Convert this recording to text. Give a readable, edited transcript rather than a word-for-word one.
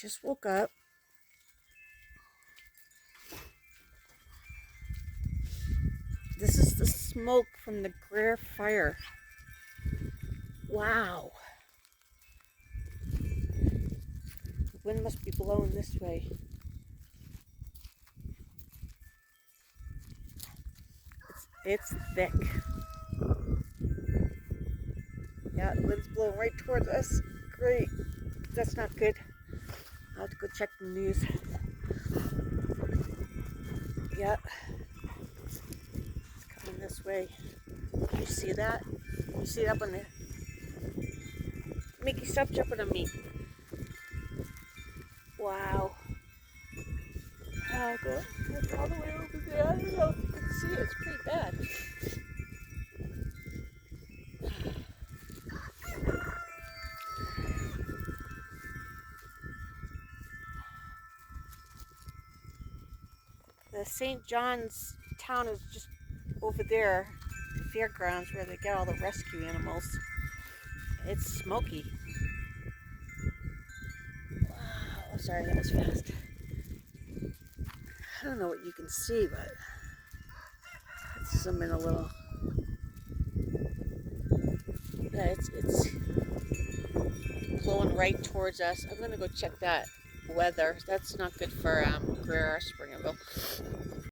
just woke up. This is the smoke from the Greer Fire. Wow. The wind must be blowing this way. It's thick. Yeah, the wind's blowing right towards us. Great. That's not good. I'll have to go check the news. Yeah. It's coming this way. You see that? You see it up on the... Mickey, stop jumping on me. Wow. I'll go all the way over there. I don't know if you can see it. It's pretty bad. The St. John's town is just over there, the fairgrounds where they get all the rescue animals. It's smoky. Wow, sorry, that was fast. I don't know what you can see, but let's zoom in a little. Yeah, it's blowing right towards us. I'm gonna go check that weather. That's not good for Greer or Springerville.